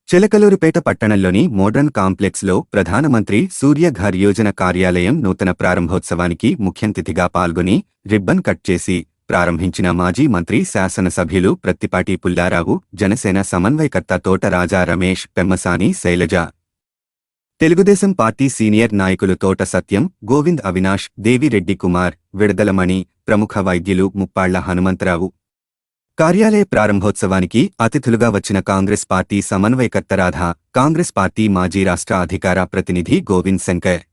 చిలకలూరుపేట పట్టణంలోని మోడ్రన్ కాంప్లెక్స్లో ప్రధానమంత్రి సూర్యఘర్ యోజన కార్యాలయం నూతన ప్రారంభోత్సవానికి ముఖ్యంతిథిగా పాల్గొని రిబ్బన్ కట్ చేసి ప్రారంభించిన మాజీ మంత్రి శాసనసభ్యులు ప్రత్తిపాటి పుల్లారావు, జనసేన సమన్వయకర్త తోట రాజా రమేష్, పెమ్మసాని శైలజ, తెలుగుదేశం పార్టీ సీనియర్ నాయకులు తోట సత్యం, గోవింద్ అవినాష్, దేవిరెడ్డి కుమార్, విడదలమణి, ప్రముఖ వైద్యులు ముప్పాళ్ల హనుమంతరావు. కార్యాలయ ప్రారంభోత్సవానికి అతిథులుగా వచ్చిన కాంగ్రెస్ పార్టీ సమన్వయకర్త రాధా, కాంగ్రెస్ పార్టీ మాజీ రాష్ట్ర అధికార ప్రతినిధి గోవింద్ శంకర్,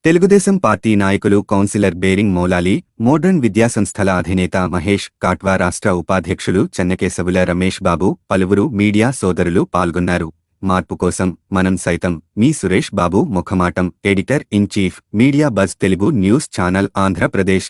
తెలుగుదేశం పార్టీ నాయకులు కౌన్సిలర్ బేరింగ్ మౌలాలి, మోడ్రన్ విద్యాసంస్థల అధినేత మహేష్ కాట్వా, రాష్ట్ర ఉపాధ్యక్షులు చెన్నకేశవుల రమేష్ బాబు, పలువురు మీడియా సోదరులు పాల్గొన్నారు. మార్పు కోసం మనం సైతం మీ సురేష్ బాబు ముఖమాటం, editor in chief, media buzz Telugu news channel Andhra Pradesh.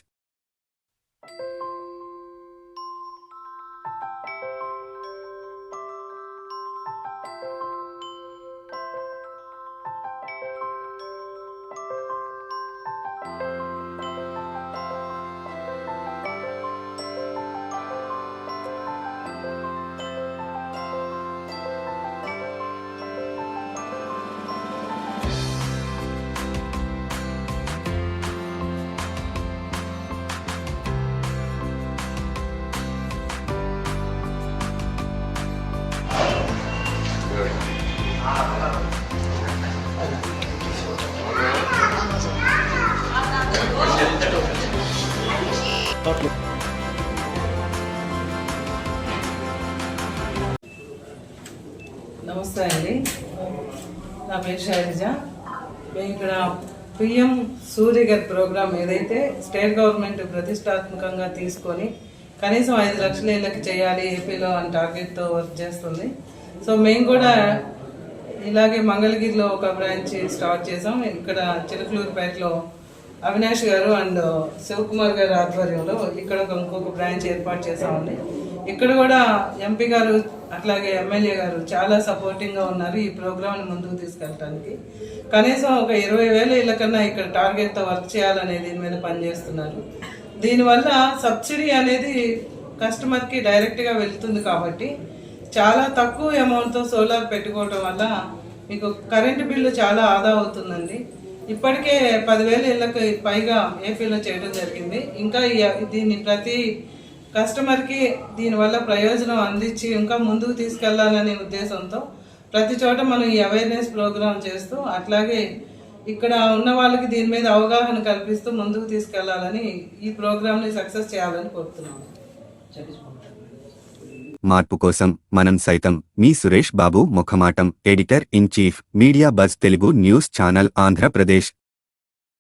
నమస్తే అండి, నా పేరు శైలజ. మేము ఇక్కడ పిఎం సూర్యఘర్ ప్రోగ్రామ్ ఏదైతే స్టేట్ గవర్నమెంట్ ప్రతిష్టాత్మకంగా తీసుకొని కనీసం 5 లక్షల ఇళ్ళకి చేయాలి ఏపీలో అని టార్గెట్తో వర్క్ చేస్తుంది. సో మేము కూడా ఇలాగే మంగళగిరిలో ఒక బ్రాంచ్ స్టార్ట్ చేసాం. ఇక్కడ చిలకలూరుపేటలో అవినాష్ గారు అండ్ శివకుమార్ గారి ఆధ్వర్యంలో ఇక్కడ ఇంకొక బ్రాంచ్ ఏర్పాటు చేసామండి. ఇక్కడ కూడా ఎంపీ గారు అట్లాగే ఎమ్మెల్యే గారు చాలా సపోర్టింగ్గా ఉన్నారు ఈ ప్రోగ్రామ్ని ముందుకు తీసుకెళ్ళడానికి. కనీసం ఒక 20,000 ఇళ్ళ కన్నా ఇక్కడ టార్గెట్తో వర్క్ చేయాలనే దీని మీద పనిచేస్తున్నారు. దీనివల్ల సబ్సిడీ అనేది కస్టమర్కి డైరెక్ట్గా వెళ్తుంది కాబట్టి చాలా తక్కువ అమౌంట్తో సోలార్ పెట్టుకోవడం వల్ల మీకు కరెంటు బిల్లు చాలా ఆదా అవుతుందండి. ఇప్పటికే 10,000 ఇళ్ళకి పైగా ఏపీలో చేయడం జరిగింది. ఇంకా దీన్ని ప్రతి కస్టమర్కి దీనివల్ల ప్రయోజనం అందించి ఇంకా ముందుకు తీసుకెళ్లాలనే ఉద్దేశంతో ప్రతి చోట మనం ఈ అవేర్నెస్ ప్రోగ్రామ్ చేస్తూ అట్లాగే ఇక్కడ ఉన్న వాళ్ళకి దీని మీద అవగాహన కల్పిస్తూ ముందుకు తీసుకెళ్లాలని ఈ ప్రోగ్రామ్ని సక్సెస్ చేయాలని కోరుతున్నాము. మార్పు కోసం మనం సైతం మీ సురేష్ బాబు ముఖమాటం, editor in chief, media buzz Telugu news channel Andhra Pradesh.